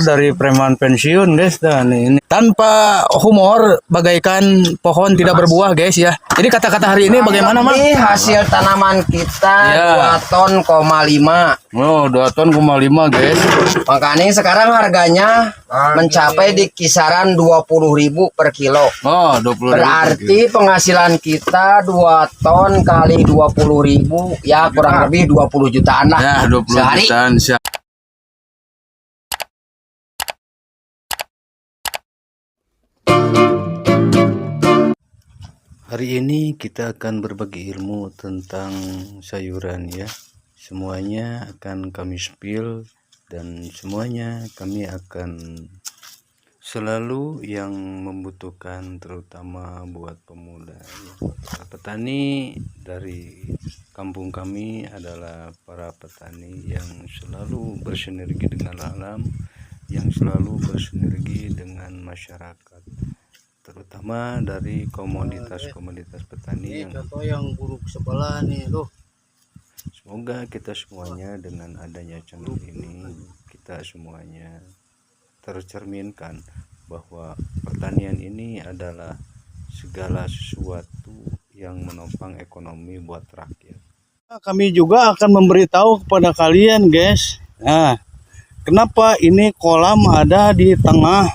dari preman pensiun guys. Dan ini tanpa humor bagaikan pohon tidak berbuah guys ya. Jadi kata-kata hari ini bagaimana Mang? Ini hasil tanaman kita Ya. 2 ton, 5. Oh 2 ton 5 guys. Makanya sekarang harganya mencapai di kisaran 20.000 per kilo. Oh 20.000. Berarti penghasilan kita 2 ton kali 20.000 ya kurang lebih 20 jutaan lah. Ya 20 sehari. jutaan. Hari ini kita akan berbagi ilmu tentang sayuran ya. Semuanya akan kami spill dan semuanya kami akan selalu yang membutuhkan, terutama buat pemula ya. Para petani dari kampung kami adalah para petani yang selalu bersinergi dengan alam, yang selalu bersinergi dengan masyarakat, terutama dari komoditas-komoditas petani yang buruk sebelah nih loh. Semoga kita semuanya dengan adanya channel ini, kita semuanya tercerminkan bahwa pertanian ini adalah segala sesuatu yang menopang ekonomi buat rakyat. Kami juga akan memberitahu kepada kalian guys. Nah, kenapa ini kolam ada di tengah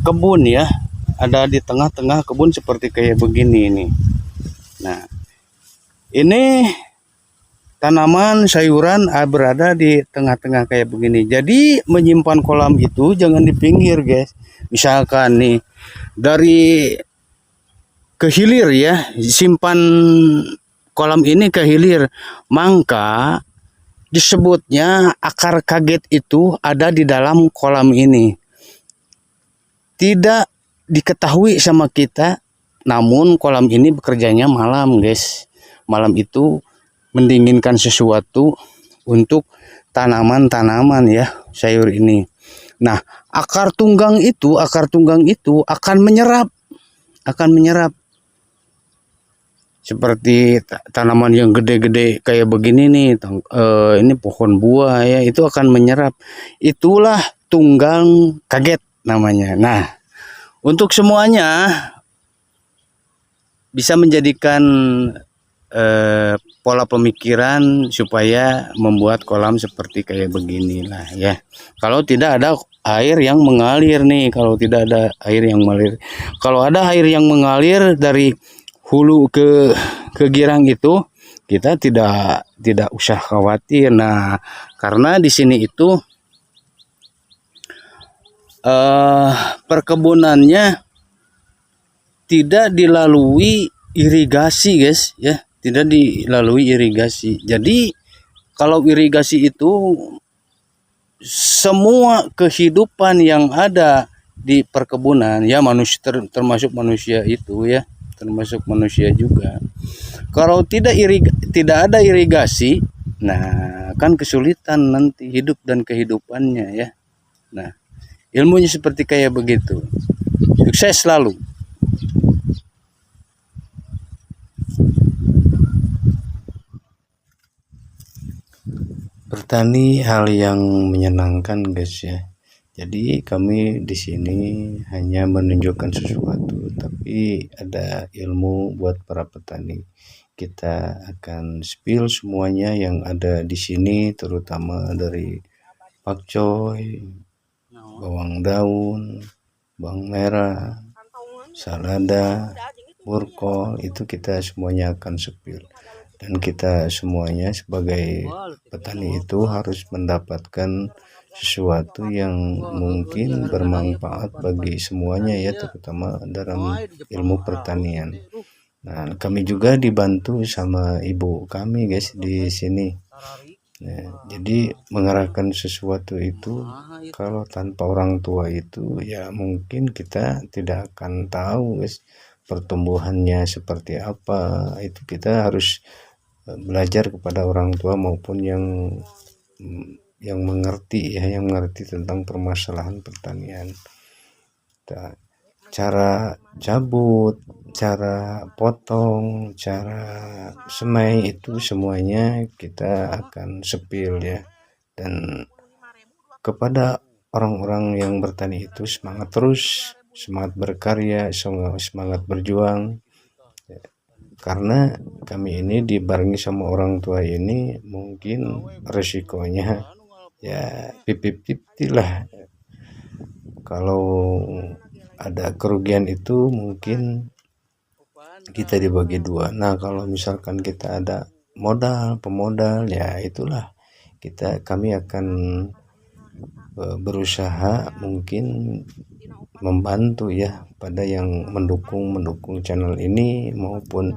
kebun ya? Ada di tengah-tengah kebun seperti kayak begini nih. Nah, ini tanaman sayuran berada di tengah-tengah kayak begini. Jadi menyimpan kolam itu jangan di pinggir guys. Misalkan nih dari ke hilir ya, simpan kolam ini ke hilir, maka disebutnya akar kaget itu ada di dalam kolam ini. Tidak diketahui sama kita, namun kolam ini bekerjanya malam guys. Malam itu mendinginkan sesuatu untuk tanaman-tanaman ya, sayur ini. Nah, akar tunggang itu akan menyerap seperti tanaman yang gede-gede kayak begini nih, ini pohon buah ya, itu akan menyerap. Itulah tunggang kaget namanya. Nah, untuk semuanya bisa menjadikan pola pemikiran supaya membuat kolam seperti kayak begini lah ya. Kalau tidak ada air yang mengalir nih, kalau ada air yang mengalir dari hulu ke girang itu, kita tidak usah khawatir. Nah, karena di sini itu perkebunannya tidak dilalui irigasi guys ya, tidak dilalui irigasi. Jadi kalau irigasi itu semua kehidupan yang ada di perkebunan ya, manusia termasuk manusia itu ya, termasuk manusia juga. Kalau tidak ada irigasi, nah kan kesulitan nanti hidup dan kehidupannya ya. Nah, ilmunya seperti kayak begitu. Sukses selalu. Bertani hal yang menyenangkan guys ya. Jadi kami di sini hanya menunjukkan sesuatu, tapi ada ilmu buat para petani. Kita akan spill semuanya yang ada di sini, terutama dari pakcoy, bawang daun, bawang merah, salada, burkol, itu kita semuanya akan spill. Dan kita semuanya sebagai petani itu harus mendapatkan sesuatu yang mungkin bermanfaat bagi semuanya ya, terutama dalam ilmu pertanian. Nah, kami juga dibantu sama ibu kami guys di sini. Nah, jadi mengarahkan sesuatu itu kalau tanpa orang tua itu ya mungkin kita tidak akan tahu guys pertumbuhannya seperti apa. Itu kita harus belajar kepada orang tua maupun yang mengerti ya, yang mengerti tentang permasalahan pertanian. Cara cabut, cara potong, cara semai, itu semuanya kita akan spill ya. Dan kepada orang-orang yang bertani itu semangat terus, semangat berkarya, semangat berjuang. Karena kami ini dibarengi sama orang tua ini mungkin resikonya ya 50-50 lah. Kalau ada kerugian itu mungkin kita dibagi dua. Nah, kalau misalkan kita ada pemodal ya itulah kami akan berusaha mungkin membantu ya pada yang mendukung channel ini maupun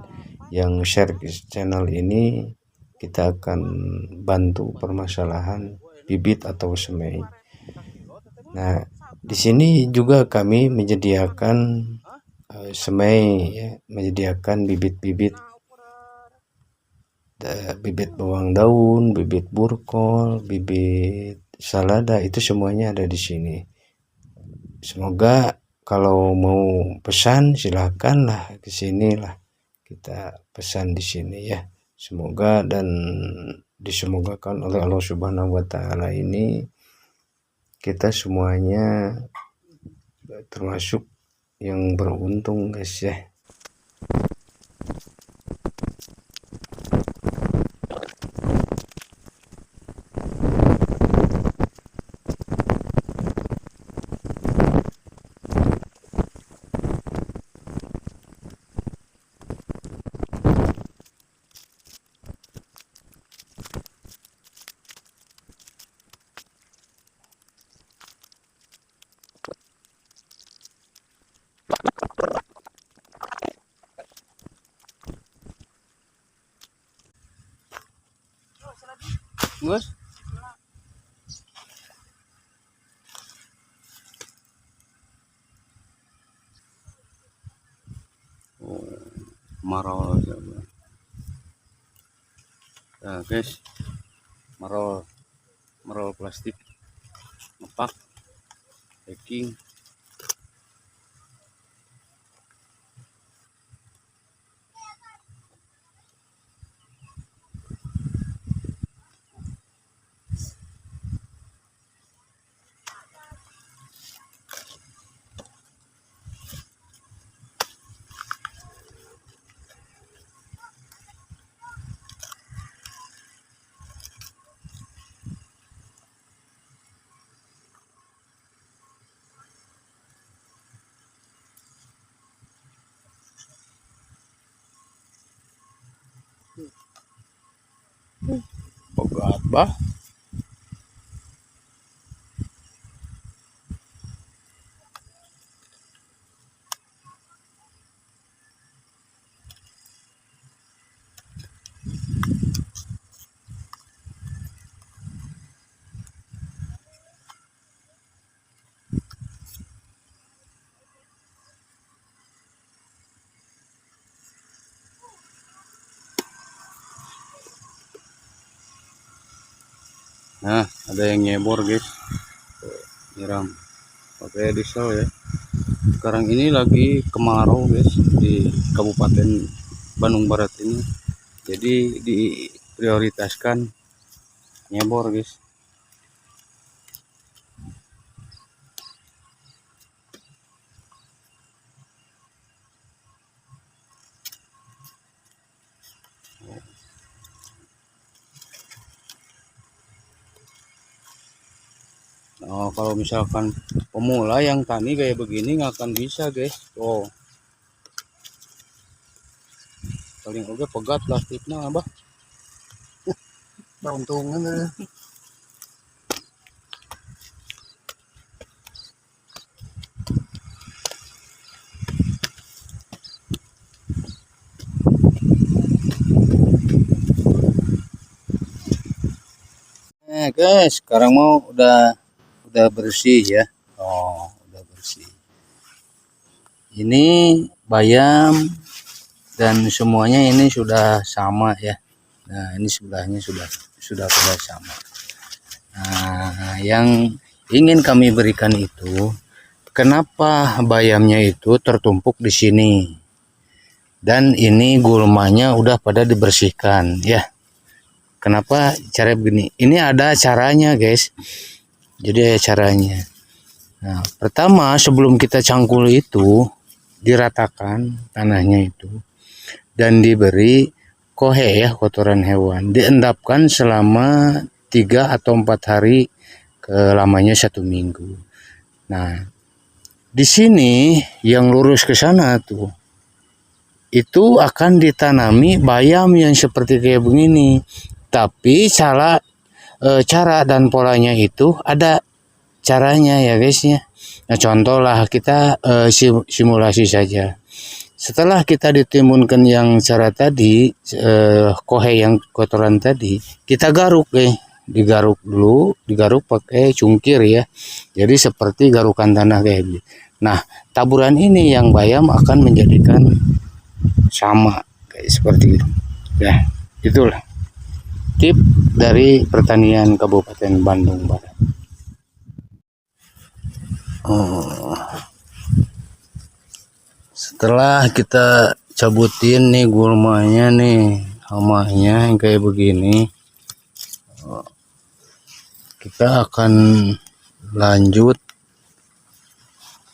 yang share channel ini. Kita akan bantu permasalahan bibit atau semai. Nah, di sini juga kami menyediakan semai ya, menyediakan bibit-bibit bawang daun, bibit burkol, bibit salada, itu semuanya ada di sini. Semoga kalau mau pesan silakanlah ke sini lah, kita pesan di sini ya. Semoga dan disemogakan oleh Allah Subhanahu wa taala ini kita semuanya termasuk yang beruntung guys ya. Bos. Marol. Nah, guys. Marol plastik. Ngepak. Packing. Bogat bah. Nah, ada yang nyebor guys, nyiram pakai diesel ya. Sekarang ini lagi kemarau guys di Kabupaten Bandung Barat ini, jadi diprioritaskan nyebor guys. Oh, kalau misalkan pemula yang tani kayak begini nggak akan bisa guys. Oh, paling oke pegat plastiknya abah. Untungan Nah guys, sekarang mau udah bersih ya. Oh, udah bersih. Ini bayam dan semuanya ini sudah sama ya. Nah, ini sebelahnya sudah pada sama. Nah, yang ingin kami berikan itu, kenapa bayamnya itu tertumpuk di sini? Dan ini gulmanya udah pada dibersihkan ya. Kenapa cara begini? Ini ada caranya guys. Jadi caranya. Nah, pertama sebelum kita cangkul itu diratakan tanahnya itu dan diberi kohe ya, kotoran hewan, diendapkan selama 3 atau 4 hari, lamanya 1 minggu. Nah, di sini yang lurus ke sana tuh itu akan ditanami bayam yang seperti kayak begini. Tapi cara dan polanya itu ada caranya ya guys ya. Nah, contoh lah kita simulasi saja. Setelah kita ditimbunkan yang cara tadi, kohe yang kotoran tadi, kita garuk digaruk dulu, digaruk pakai cungkir ya. Jadi seperti garukan tanah kayak gitu. Nah, taburan ini yang bayam akan menjadikan sama kayak seperti itu. Ya, itulah tip dari pertanian Kabupaten Bandung Barat. Setelah kita cabutin nih gulmanya nih, hamanya yang kayak begini, kita akan lanjut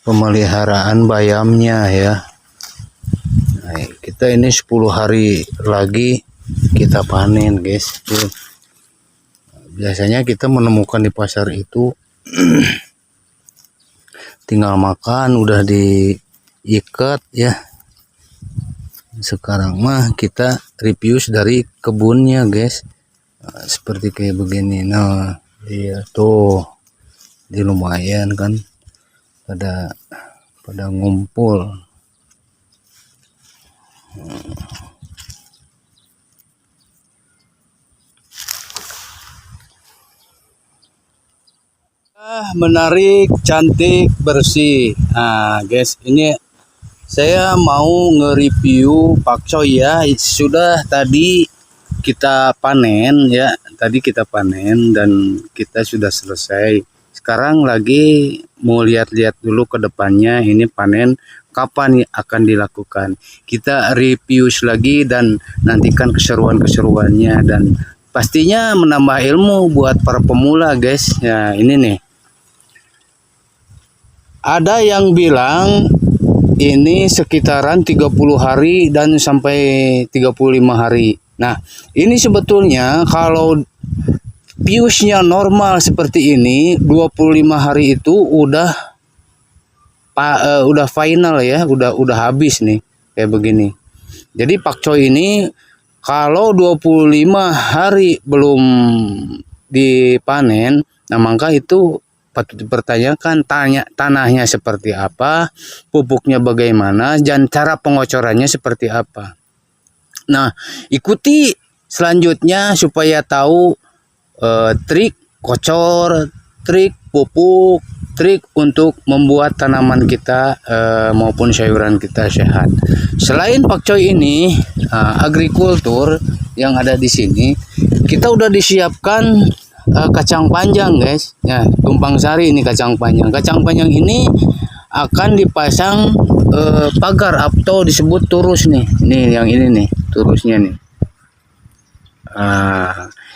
pemeliharaan bayamnya ya. Nah, kita ini 10 hari lagi kita panen guys. Biasanya kita menemukan di pasar itu tinggal makan udah diikat ya. Sekarang mah kita review dari kebunnya guys. Nah, seperti kayak begini. Nah, dia tuh di lumayan kan pada ngumpul. Menarik, cantik, bersih. Nah guys, ini saya mau nge-review pakcoy ya. Sudah tadi kita panen ya, tadi kita panen dan kita sudah selesai. Sekarang lagi mau lihat-lihat dulu ke depannya ini panen kapan akan dilakukan. Kita review lagi dan nantikan keseruan-keseruannya dan pastinya menambah ilmu buat para pemula guys. Ya ini nih. Ada yang bilang ini sekitaran 30 hari dan sampai 35 hari. Nah, ini sebetulnya kalau piusnya normal seperti ini 25 hari itu udah final ya, udah habis nih kayak begini. Jadi pakcoy ini kalau 25 hari belum dipanen, nah maka itu patut dipertanyakan tanahnya seperti apa, pupuknya bagaimana, dan cara pengocorannya seperti apa. Nah, ikuti selanjutnya supaya tahu trik kocor, trik pupuk, trik untuk membuat tanaman kita maupun sayuran kita sehat. Selain pakcoy ini, agrikultur yang ada di sini, kita udah disiapkan kacang panjang guys ya, tumpang sari ini kacang panjang. Kacang panjang ini akan dipasang pagar atau disebut turus nih. Ini yang ini nih turusnya nih.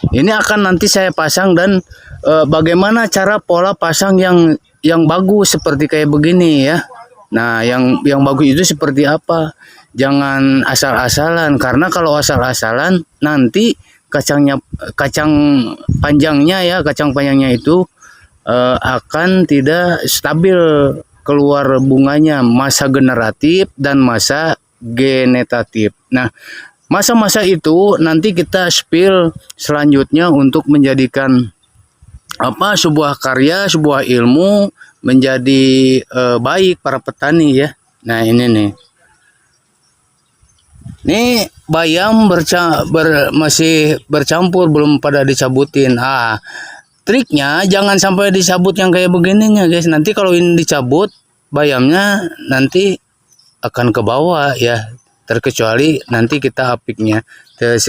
Ini akan nanti saya pasang dan bagaimana cara pola pasang yang bagus seperti kayak begini ya. Nah, yang bagus itu seperti apa? Jangan asal-asalan, karena kalau asal-asalan nanti kacang panjangnya itu akan tidak stabil keluar bunganya, masa generatif dan masa genetatif. Nah, masa-masa itu nanti kita spill selanjutnya untuk menjadikan sebuah karya, sebuah ilmu menjadi baik para petani ya. Nah, ini nih. Ini bayam masih bercampur, belum pada dicabutin. Triknya jangan sampai dicabut yang kayak begininya guys. Nanti kalau ini dicabut, bayamnya nanti akan ke bawah ya. Terkecuali nanti kita apiknya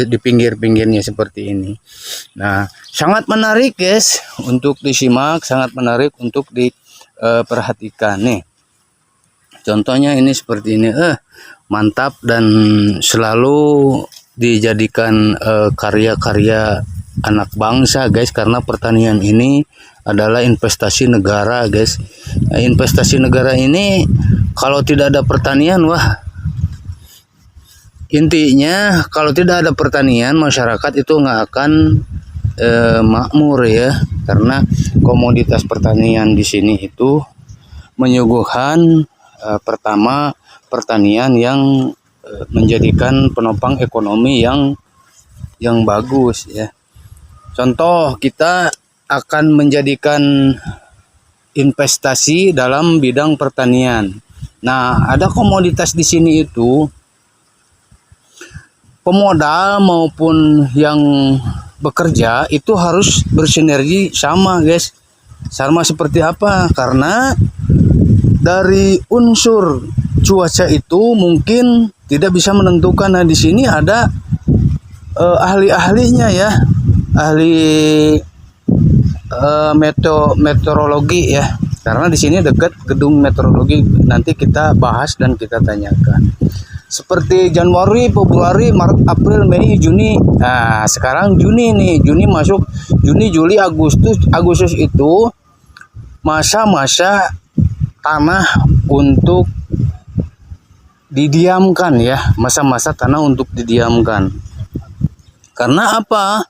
di pinggir-pinggirnya seperti ini. Nah, sangat menarik guys untuk disimak, sangat menarik untuk diperhatikan nih. Contohnya ini seperti ini, mantap dan selalu dijadikan karya-karya anak bangsa guys, karena pertanian ini adalah investasi negara, guys. Nah, investasi negara ini kalau tidak ada pertanian, wah, intinya kalau tidak ada pertanian, masyarakat itu nggak akan makmur ya, karena komoditas pertanian di sini itu menyuguhkan pertama pertanian yang menjadikan penopang ekonomi yang bagus ya. Contoh, kita akan menjadikan investasi dalam bidang pertanian. Nah, ada komoditas di sini itu pemodal maupun yang bekerja itu harus bersinergi sama, guys. Sama seperti apa? Karena dari unsur cuaca itu mungkin tidak bisa menentukan. Nah, di sini ada ahli-ahlinya ya, ahli meteorologi ya. Karena di sini dekat gedung meteorologi, nanti kita bahas dan kita tanyakan. Seperti Januari, Februari, Maret, April, Mei, Juni. Nah, sekarang Juni nih, Juni masuk, Juni, Juli, Agustus. Agustus itu masa-masa tanah untuk didiamkan ya, masa-masa tanah untuk didiamkan. Karena apa?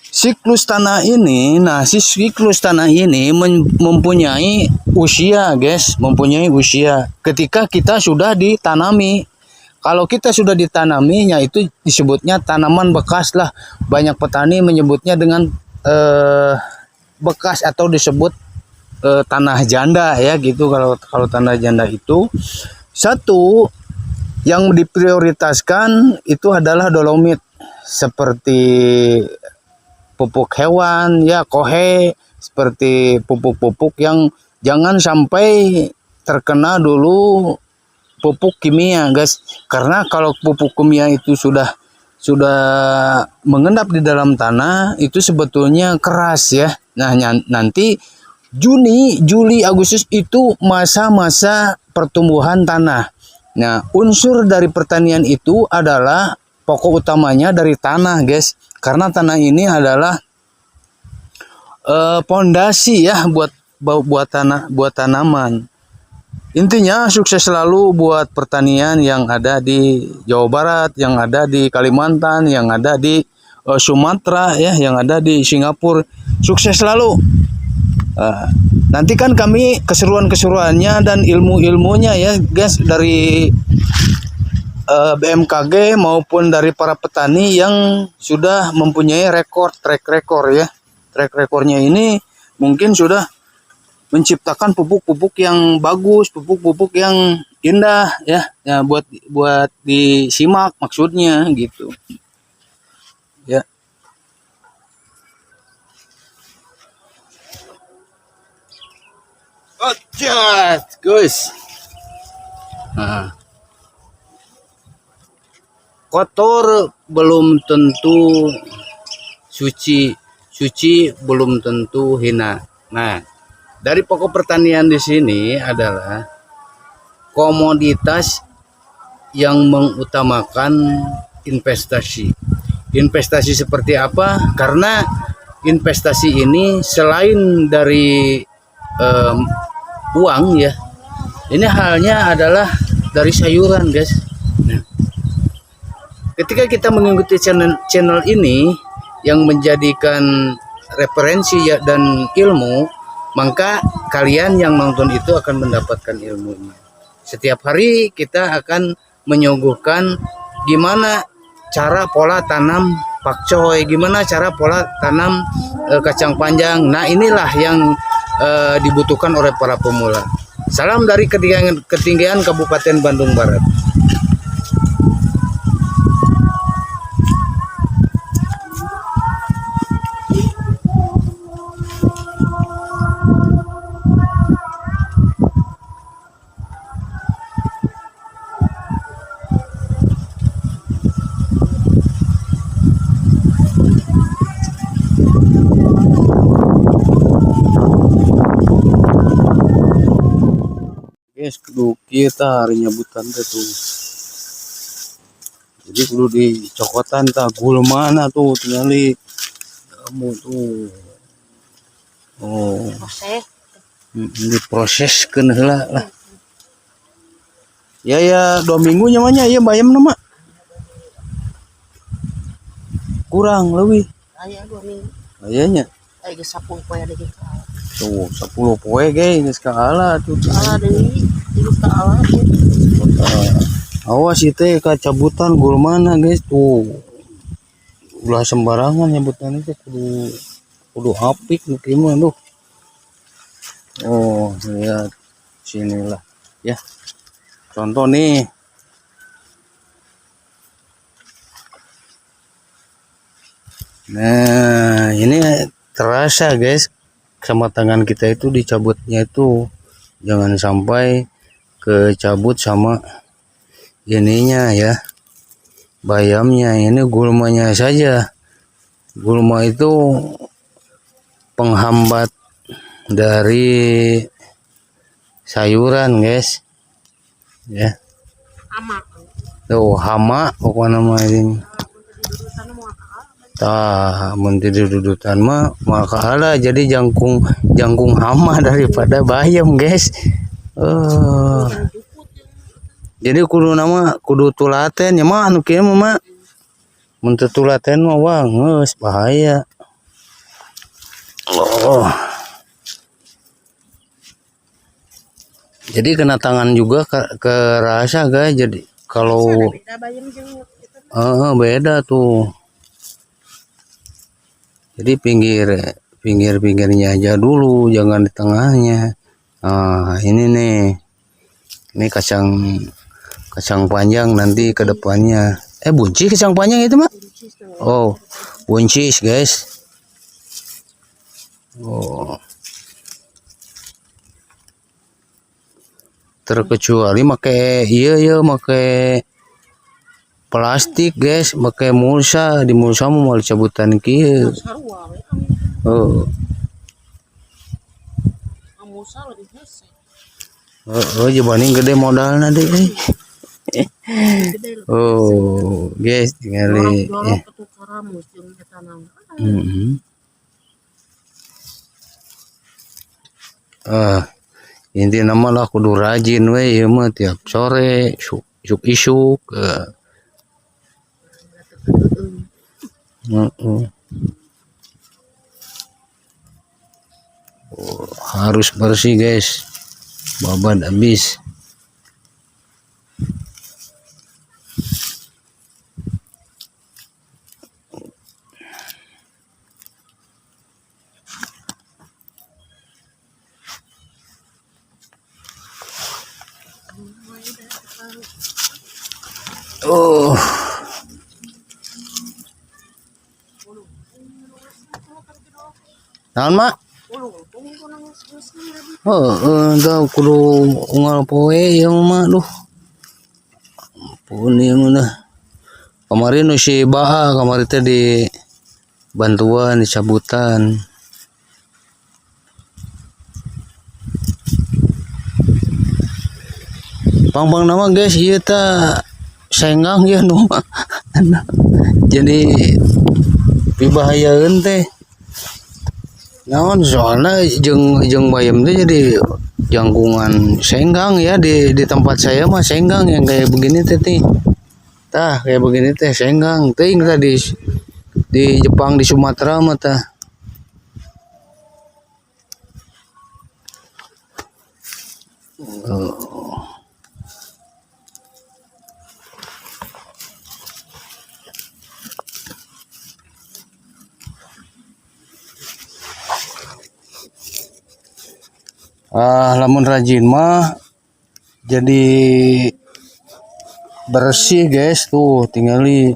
Siklus tanah ini, siklus tanah ini mempunyai usia, guys, mempunyai usia. Ketika kita sudah ditanami, kalau kita sudah ditanaminya itu disebutnya tanaman bekas lah. Banyak petani menyebutnya dengan bekas atau disebut tanah janda ya gitu. Kalau tanah janda itu satu yang diprioritaskan itu adalah dolomit, seperti pupuk hewan ya, kohe, seperti pupuk-pupuk yang jangan sampai terkena dulu pupuk kimia, guys. Karena kalau pupuk kimia itu sudah mengendap di dalam tanah, itu sebetulnya keras ya. Nah, nanti Juni, Juli, Agustus itu masa-masa pertumbuhan tanah. Nah, unsur dari pertanian itu adalah pokok utamanya dari tanah, guys. Karena tanah ini adalah pondasi ya buat tanaman. Intinya sukses selalu buat pertanian yang ada di Jawa Barat, yang ada di Kalimantan, yang ada di Sumatera ya, yang ada di Singapura. Sukses selalu. Nanti kan kami keseruan-keseruannya dan ilmu-ilmunya ya, guys, dari BMKG maupun dari para petani yang sudah mempunyai track record ya. Track recordnya ini mungkin sudah menciptakan pupuk-pupuk yang bagus, pupuk-pupuk yang indah ya, buat disimak maksudnya gitu. Ya. Guys. Nah. Kotor belum tentu suci, suci belum tentu hina. Nah, dari pokok pertanian di sini adalah komoditas yang mengutamakan investasi. Investasi seperti apa? Karena investasi ini selain dari uang ya, ini halnya adalah dari sayuran, guys. Nah, ketika kita mengikuti channel ini yang menjadikan referensi ya dan ilmu, maka kalian yang nonton itu akan mendapatkan ilmunya. Setiap hari kita akan menyuguhkan gimana cara pola tanam pakcoy, gimana cara pola tanam kacang panjang. Nah, inilah yang dibutuhkan oleh para pemula. Salam dari ketinggian Kabupaten Bandung Barat. Guys, kudu kita hari nyebutan tuh. Jadi kudu dicokotan tak gul mana tuh tinggali kamu tuh. Oh, proses diproseskeun heula lah. Ya 2 minggu namanya ya bayam nama. Kurang lebih. aya 2 minggu Kayaknya. aya geus 10 poe ada gitu. Tuh 10 poe ge geus kaala tuh. Salah deui tilu kaala ya. Awas itu kacabutan gulmana guys tuh. Ulah sembarangan nyebutan itu kudu apik nu kieu mah tuh. Oh, lihat sinilah ya. Contoh nih. Nah, ini terasa guys sama tangan kita itu dicabutnya itu. Jangan sampai kecabut sama ininya ya. Bayamnya ini gulmanya saja. Gulma itu penghambat dari sayuran guys ya. Tuh hama pokoknya nama ini. Tah menteri dudutan mah maka ala jadi jangkung hama daripada bayam guys. Jadi kudu tulaten ya mah anu kieu mah mun teu tulaten mah wah geus bahaya. Oh. Jadi kena tangan juga kerasa guys. Jadi kalau beda tuh. Jadi pinggirnya aja dulu, jangan di tengahnya. Nah, ini nih. Ini kacang panjang nanti ke depannya. Buncis kacang panjang itu mah? Oh, buncis guys. Oh. Terkecuali make plastik guys, make mulsa, di mulsa mau cabutan kieu. Oh. Oh, jebani gede modalna deh. Oh, guys, tinggali. Inti nama lah kudu rajin we ieu mah tiap sore isuk. Harus bersih guys. Babat habis. Oh. Naon mak? Dah kudu unggal poe yang mah duh. Ampun ieu mah. Kemarin si Baa kemarin teh di bantuan di cabutan. Pang nama guys ieu teh senggang ya nu. Jadi pibahayaeun teh. Naon soalnya jeung bayam teh jadi jangkungan senggang ya di tempat saya mah senggang yang kayak begini teh nih. Tah kayak begini teh senggang teuing tadi di Jepang di Sumatera mah tah. Lamun rajin mah jadi bersih guys tuh tinggali.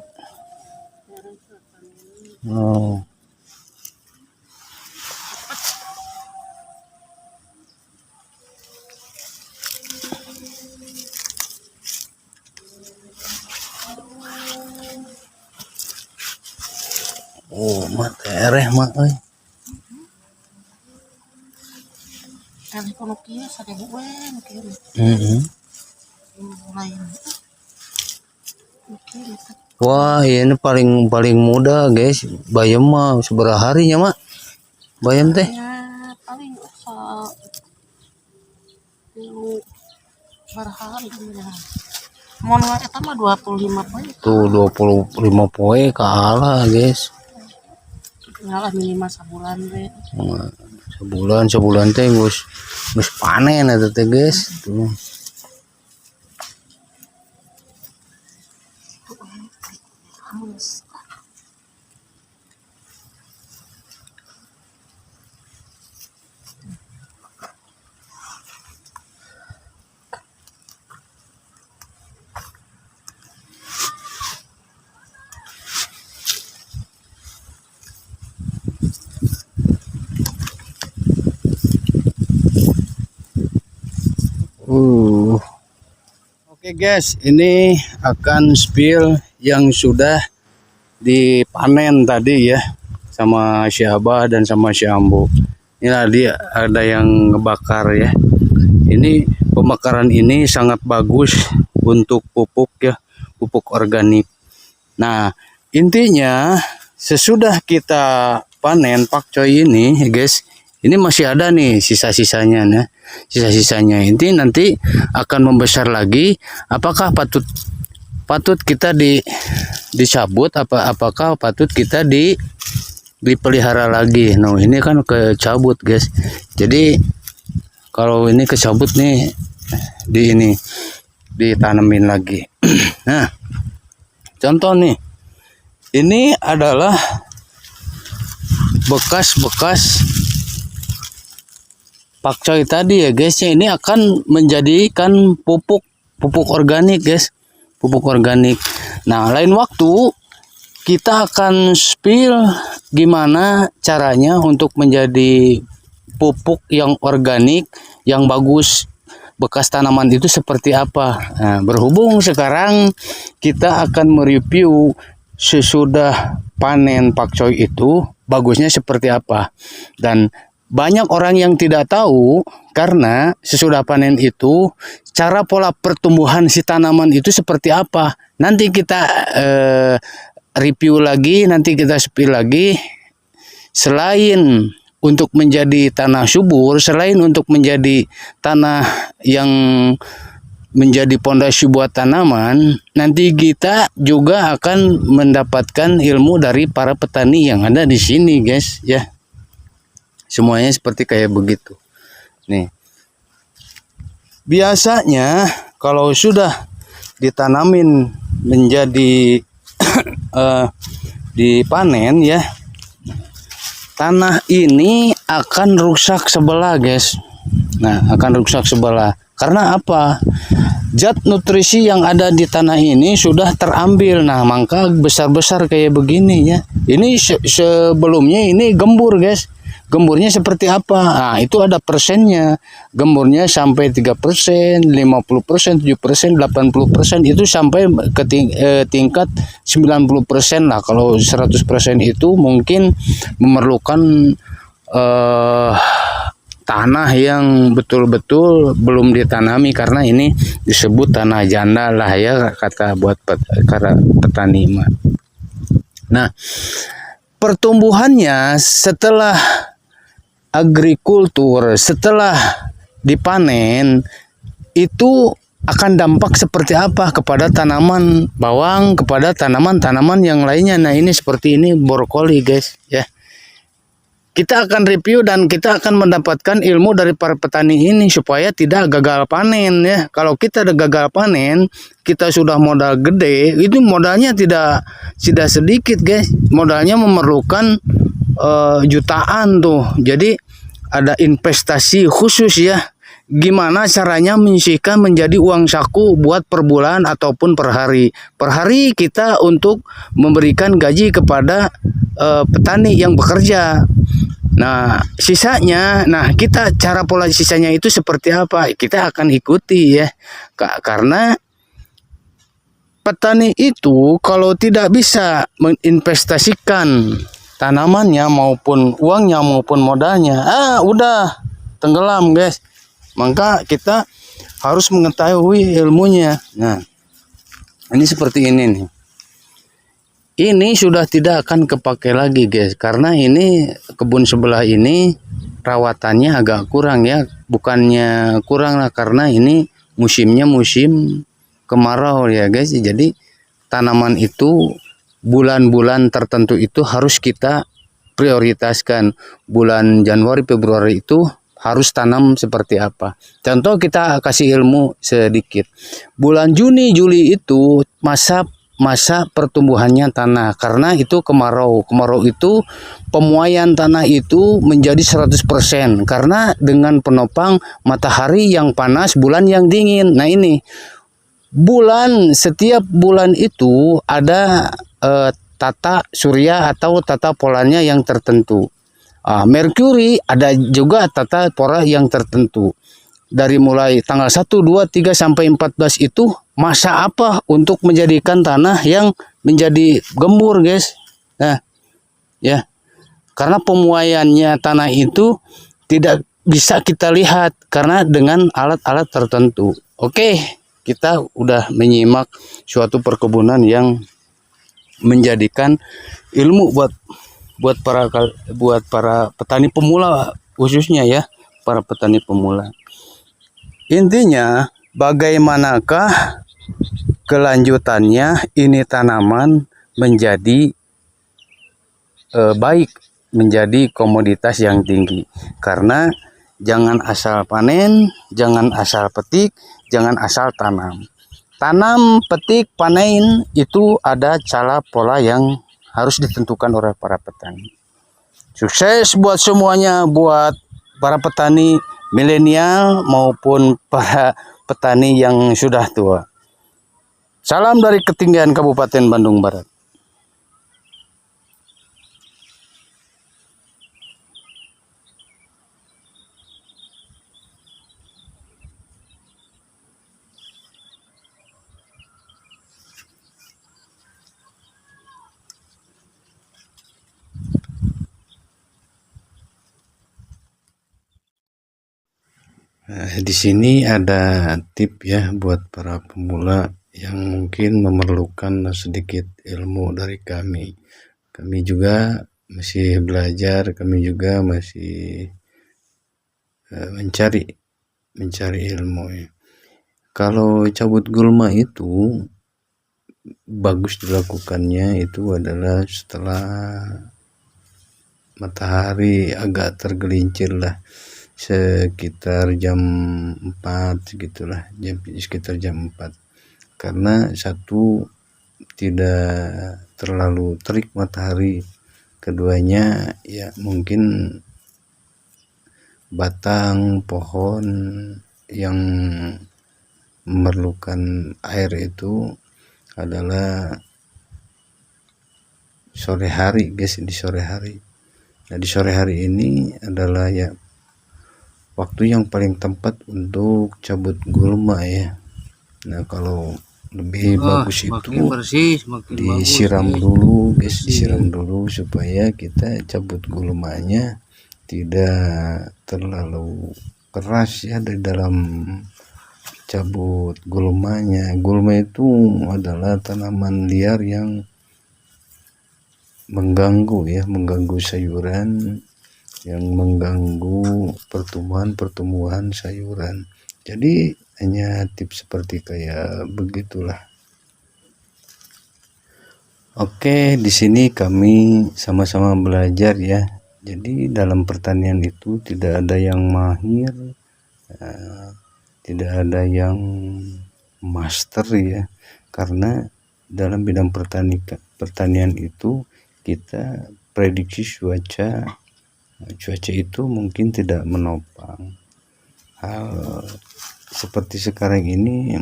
Oh, mah tereh mah euy. Kono kieu sadebu we kieu. Wah, ini paling mudah guys. Bayam mah seberapa harinya mak? Bayam teh? Lu barahan gimana? Mau nggak eta mah 25 poin. Tuh 25 poe kalah guys. Ngalah minimal sebulan we. Sebulan teh geus panen eta teh guys. Tuh. Halus. Oke guys, ini akan spill yang sudah dipanen tadi ya sama si Abah dan sama si Ambo. Ini tadi ada yang ngebakar ya. Ini pembakaran ini sangat bagus untuk pupuk ya, pupuk organik. Nah, intinya sesudah kita panen pakcoy ini ya guys, ini masih ada nih sisa-sisanya ya. Sisa-sisanya ini nanti akan membesar lagi. Apakah patut kita dicabut, apakah patut kita dipelihara lagi? Nah, ini kan kecabut guys. Jadi kalau ini kecabut nih ditanamin lagi. Nah, contoh nih, ini adalah bekas-bekas pakcoy tadi ya guys. Ini akan menjadikan pupuk organik guys, pupuk organik. Nah, lain waktu kita akan spill gimana caranya untuk menjadi pupuk yang organik yang bagus, bekas tanaman itu seperti apa. Nah, berhubung sekarang kita akan mereview sesudah panen pakcoy itu bagusnya seperti apa. Dan banyak orang yang tidak tahu karena sesudah panen itu cara pola pertumbuhan si tanaman itu seperti apa. Nanti kita review lagi, nanti kita spill lagi. Selain untuk menjadi tanah subur, selain untuk menjadi tanah yang menjadi pondasi buat tanaman, nanti kita juga akan mendapatkan ilmu dari para petani yang ada di sini guys ya. Semuanya seperti kayak begitu. Nih. Biasanya kalau sudah ditanamin menjadi dipanen ya, tanah ini akan rusak sebelah guys. Nah, akan rusak sebelah. Karena apa? Zat nutrisi yang ada di tanah ini sudah terambil. Nah, maka besar-besar kayak begini ya. Ini sebelumnya ini gembur guys. Gemburnya seperti apa? Nah, itu ada persennya. Gemburnya sampai 3%, 50%, 7%, 80%, itu sampai ke tingkat 90% lah. Kalau 100% itu mungkin memerlukan tanah yang betul-betul belum ditanami, karena ini disebut tanah janda lah ya kata buat petani. Nah, pertumbuhannya setelah agrikultur, setelah dipanen itu akan dampak seperti apa kepada tanaman bawang, kepada tanaman-tanaman yang lainnya. Nah, ini seperti ini brokoli guys ya. Kita akan review dan kita akan mendapatkan ilmu dari para petani ini supaya tidak gagal panen ya. Kalau kita ada gagal panen, kita sudah modal gede, itu modalnya tidak sedikit guys. Modalnya memerlukan jutaan tuh. Jadi ada investasi khusus ya. Gimana caranya menyisihkan menjadi uang saku buat per bulan ataupun per hari. Per hari kita untuk memberikan gaji kepada petani yang bekerja. Nah, sisanya, kita cara pola sisanya itu seperti apa? Kita akan ikuti ya. Karena petani itu kalau tidak bisa menginvestasikan tanamannya maupun uangnya maupun modalnya, udah tenggelam guys. Maka kita harus mengetahui ilmunya. Nah, ini seperti ini nih. ini sudah tidak akan kepake lagi guys, karena ini kebun sebelah ini rawatannya agak kurang ya, bukannya kurang lah, karena ini musimnya musim kemarau ya guys. Jadi tanaman itu bulan-bulan tertentu itu harus kita prioritaskan. Bulan Januari Februari itu harus tanam seperti apa. Contoh kita kasih ilmu sedikit. Bulan Juni Juli itu masa pertumbuhannya tanah, karena itu kemarau. Kemarau itu pemuaian tanah itu menjadi 100%, karena dengan penopang matahari yang panas, bulan yang dingin. Nah ini setiap bulan itu ada tata surya atau tata polanya yang tertentu. Merkuri ada juga tata pora yang tertentu. Dari mulai tanggal 1, 2, 3 sampai 14 itu masa apa untuk menjadikan tanah yang menjadi gembur guys. Nah ya, karena pemuaiannya tanah itu tidak bisa kita lihat karena dengan alat-alat tertentu. Oke, kita udah menyimak suatu perkebunan yang menjadikan ilmu buat para petani pemula, khususnya ya para petani pemula. Intinya bagaimanakah kelanjutannya ini tanaman menjadi baik, menjadi komoditas yang tinggi. Karena jangan asal panen, jangan asal petik, jangan asal tanam. Tanam, petik, panen itu ada cara pola yang harus ditentukan oleh para petani. Sukses buat semuanya, buat para petani milenial maupun para petani yang sudah tua. Salam dari ketinggian Kabupaten Bandung Barat. Di sini ada tip ya buat para pemula yang mungkin memerlukan sedikit ilmu dari kami. Kami juga masih belajar, kami juga masih mencari ilmu ya. Kalau cabut gulma itu bagus dilakukannya itu adalah setelah matahari agak tergelincir lah, sekitar jam 4 gitulah, sekitar jam 4, karena satu tidak terlalu terik matahari, keduanya ya mungkin batang pohon yang memerlukan air itu adalah sore hari guys, di sore hari. Nah di sore hari ini adalah ya waktu yang paling tepat untuk cabut gulma ya. Nah kalau lebih bagus itu bersih, disiram dulu guys, disiram dulu supaya kita cabut gulmanya tidak terlalu keras ya di dalam cabut gulmanya. Gulma itu adalah tanaman liar yang mengganggu sayuran, yang mengganggu pertumbuhan sayuran. Jadi hanya tips seperti kayak begitulah. Oke, di sini kami sama-sama belajar ya. Jadi dalam pertanian itu tidak ada yang mahir, tidak ada yang master ya. Karena dalam bidang pertanian itu kita prediksi cuaca itu mungkin tidak menopang. Hal seperti sekarang ini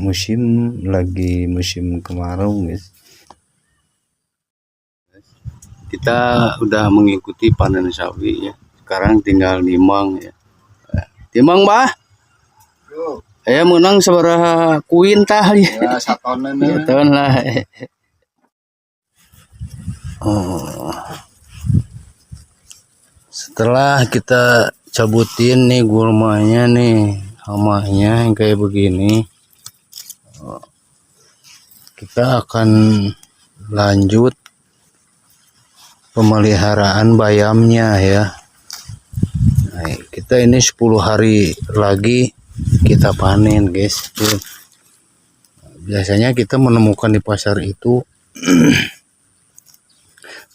lagi musim kemarau guys. Kita udah mengikuti panen sawi ya. Sekarang tinggal nimang ya. Timang bah. Saya menang sabaraha kuintal ya. Ya, satonan lah. Oh. Setelah kita cabutin nih gulmanya nih, hamanya yang kayak begini, kita akan lanjut pemeliharaan bayamnya ya. Nah, kita ini 10 hari lagi kita panen guys. Tuh. Biasanya kita menemukan di pasar itu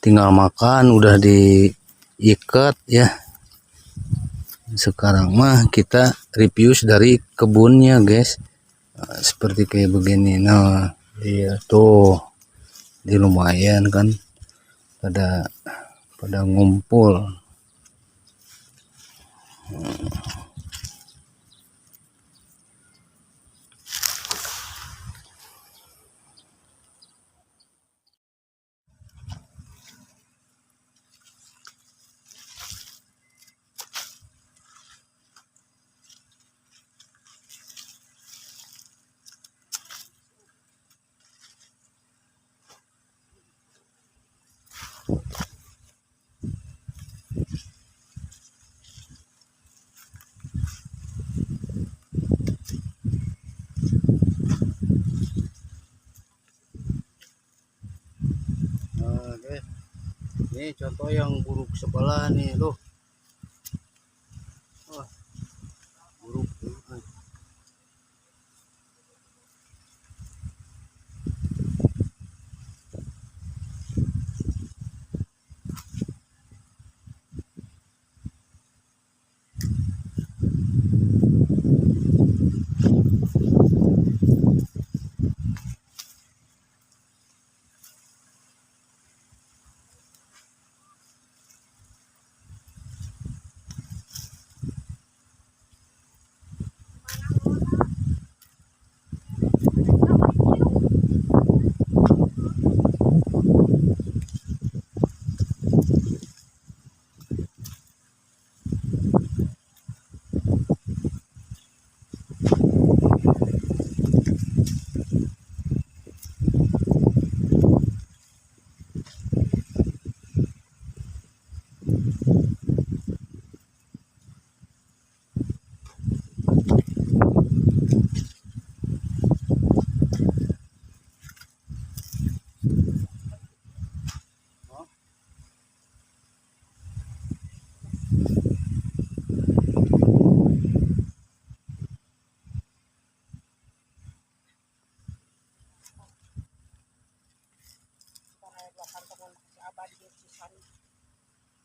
tinggal makan udah diikat ya. Sekarang mah kita review dari kebunnya guys. Nah, seperti kayak begini. Nah, iya tuh. Di lumayan kan pada ngumpul. Nah, guys. Ini contoh yang buruk sebelah nih loh. Wah, buruk.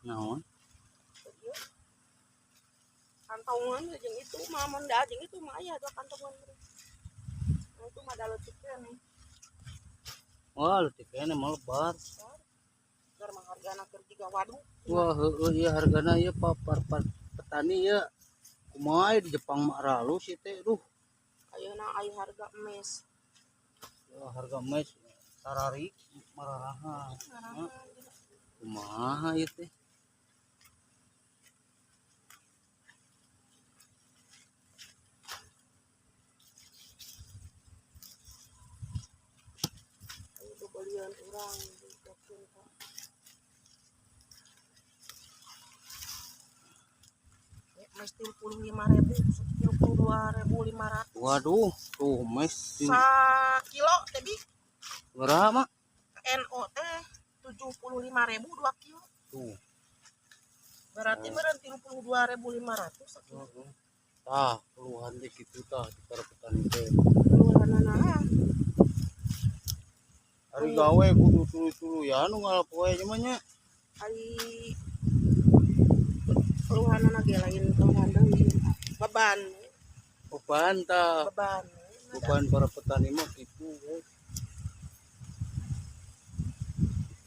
Naon? Kantongan jeung itu mah mun da jeung itu mah aya 2 kantongan. Nah, itu mah da leutikkeun nih. Wah, leutik kene mah lebar. Keur mah hargana keur jiga waduk. Wah, heueuh ieu hargana ieu petani ya. Kumaha di Jepang mah ralus ieu teh. Duh, Ayeuna aya harga emes. harga emas sararik mararaha. Kumaha ieu teh? Itu belian urang dikeun ka. Emes 35.000, 32.500. Waduh, tuh emas Sakilo teh bi berapa mah? NO teh 75.000 2 kilo. Tuh. Berarti meureun 32.500 sakilo. Tah, keluhan teh kitu tah di para petani teh. Keluhanana Ari gawe kudu tuluy-tuluyan nu ngalapoe nya mah nya. ari keluhanana ge lain keluhan deui. Beban, Beban tah. beban. Beban para petani mah kitu, guys.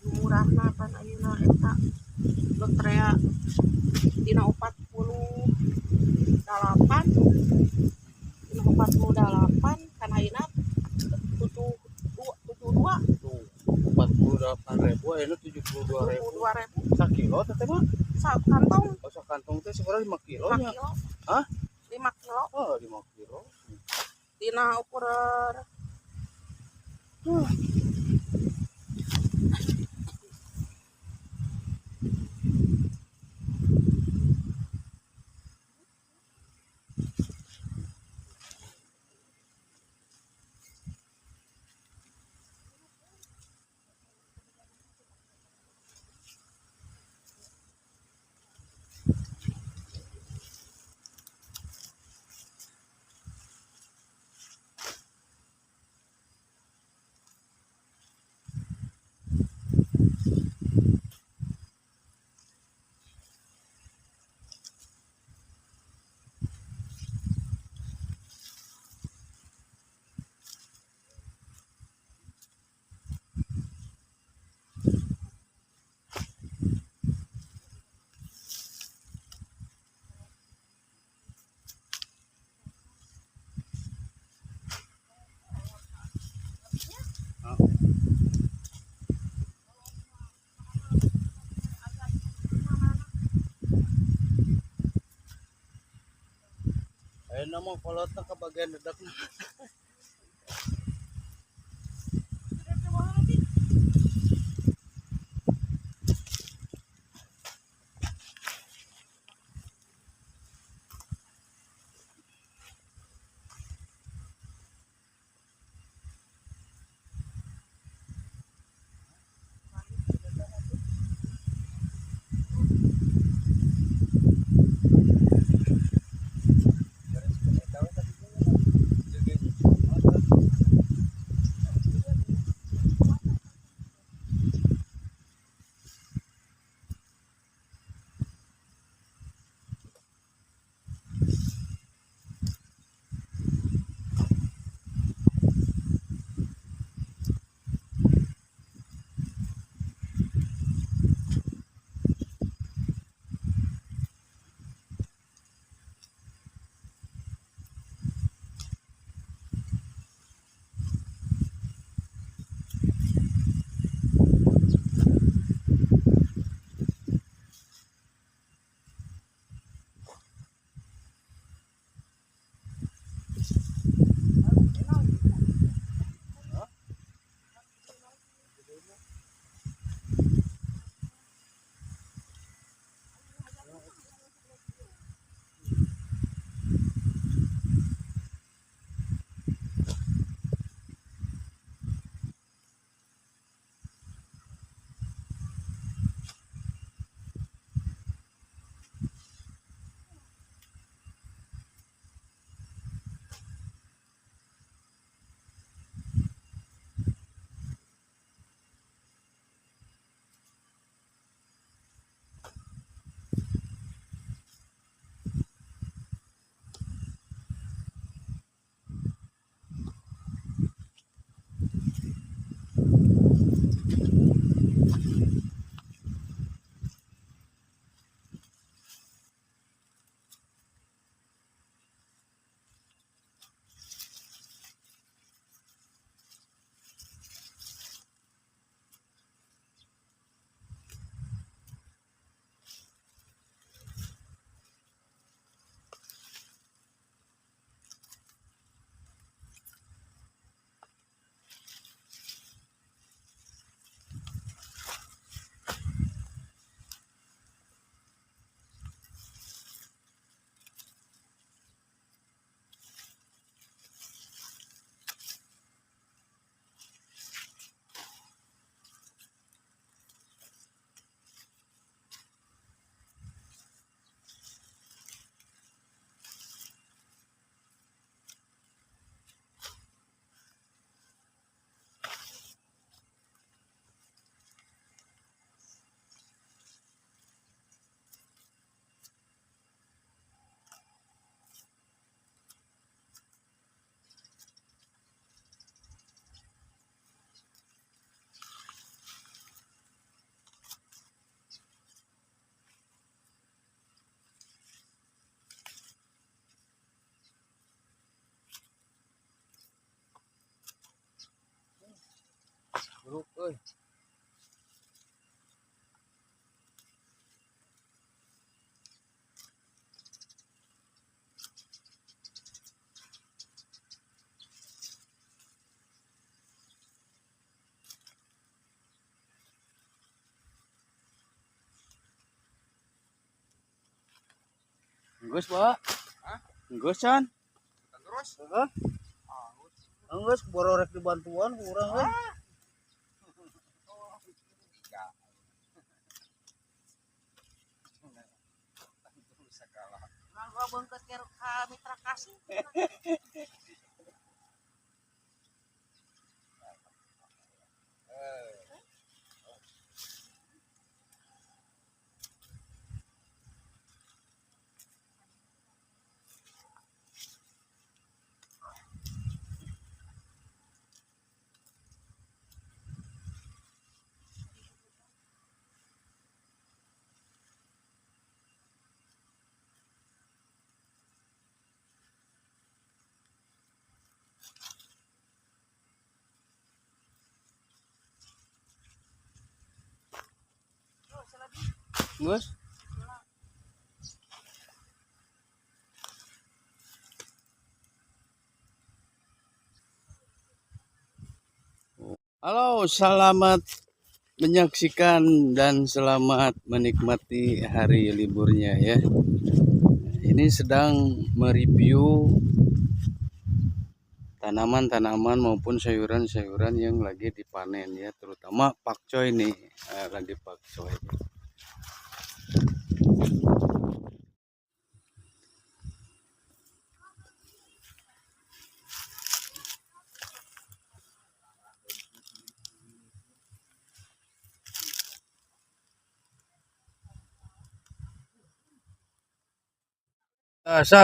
Murahna pan ayeuna eta Lotrea dina 48 dina 48 kan ayeuna 72 Tuh, 48.000 ayeuna 72.000. 72.000 Sakilo teh mah. sakantong Oh, sakantong teh sekarang 5 kilo 5 nya. kilo. Hah? 5 kilo Oh, 5 kilo. dina ukuran Dina mah kolotna ke bagian dedekna. Buruk euy. Geus, Pak. Hah? Geus can. Terus? Heeh. Geus boro rek dibantuan ku urang euy. Nah, gua beungkeut ke mitra kasih. Geus. Halo, selamat menyaksikan dan selamat menikmati hari liburnya ya. Ini sedang mereview tanaman-tanaman maupun sayuran-sayuran yang lagi dipanen ya, terutama pakcoy nih, lagi pakcoy.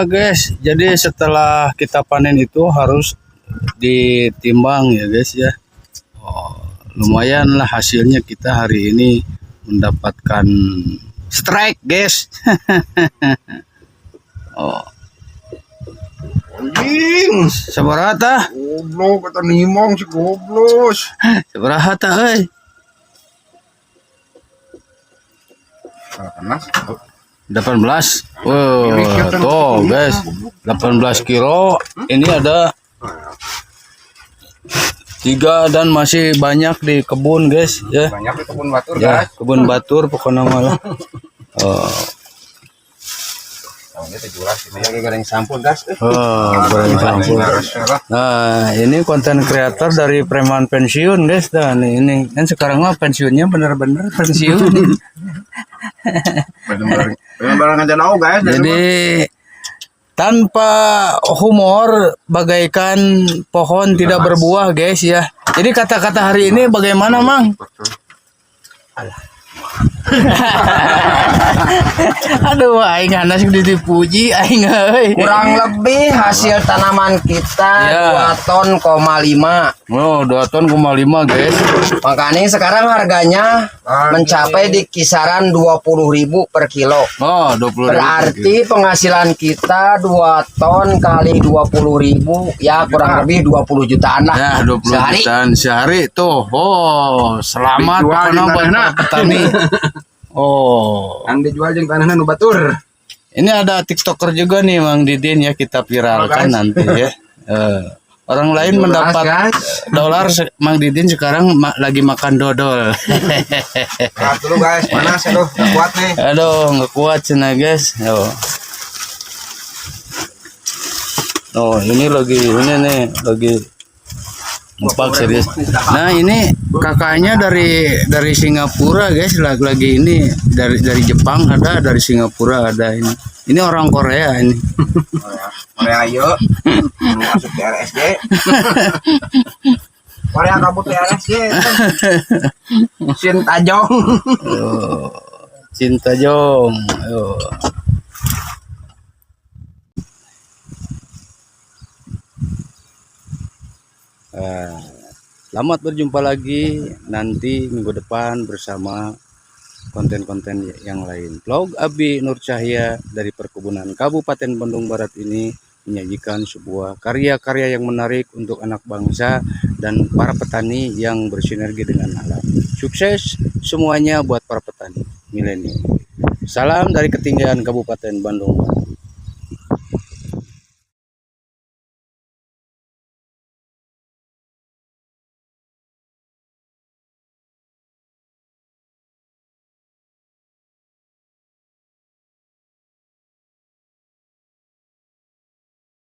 Guys, jadi setelah kita panen itu harus ditimbang ya guys ya. Lumayan lah hasilnya, kita hari ini mendapatkan strike guys. Anjing, Sabaraha tah? goblok kata nimong si goblos. Sabaraha tah euy? Panas. 18. Wow, tuh guys, 18 kilo. Ini ada 3 dan masih banyak di kebun guys ya. Banyak di kebun batur Ya, guys. kebun batur pokoknya malah. Ini terjual sini lagi goreng sampul guys. Goreng campur. Nah, ini konten kreator dari preman pensiun guys. Dan ini kan sekarang mah pensiunnya bener-bener pensiun. Benar-benar aja tahu guys. Jadi tanpa humor bagaikan pohon tidak berbuah guys ya. Jadi kata-kata hari ini bagaimana Mang? Aduh, aing hanas dipuji aing euy. Kurang lebih hasil tanaman kita Ya. 2 ton, 5. Oh, 2 ton 5 guys. Makanya sekarang harganya mencapai di kisaran 20.000 per kilo. Oh, 20.000. Berarti penghasilan kita 2 ton kali 20.000 ya kurang lebih 20 jutaan lah. Ya, 20 sehari. jutaan sehari tuh. Oh, selamat Dijual pokoknya di buat tanahna. para petani. Oh, Yang dijual jeung tanahna nu batur. ini ada TikToker juga nih Mang Didin ya, kita viralkan guys. nanti ya. Orang lain mendapat guys. dolar, Mang Didin sekarang lagi makan dodol. Lihat dulu guys, panas aduh, nggak kuat nih. Aduh, nggak kuat cina guys. Oh, ini lagi ngepak serius. Nah, ini kakaknya dari Singapura guys, lagi ini dari Jepang ada, dari Singapura ada ini. Ini orang Korea ini. Korea ayo. Masuk ke RSG. Korea kabut ke RSG. Sin Tajong. Oh, Cinta Jong. Oh. Selamat berjumpa lagi nanti minggu depan bersama konten-konten yang lain. Vlog Abi Nur Cahya dari perkebunan Kabupaten Bandung Barat ini menyajikan sebuah karya-karya yang menarik untuk anak bangsa dan para petani yang bersinergi dengan alam. Sukses semuanya buat para petani milenial. Salam dari ketinggian Kabupaten Bandung Barat.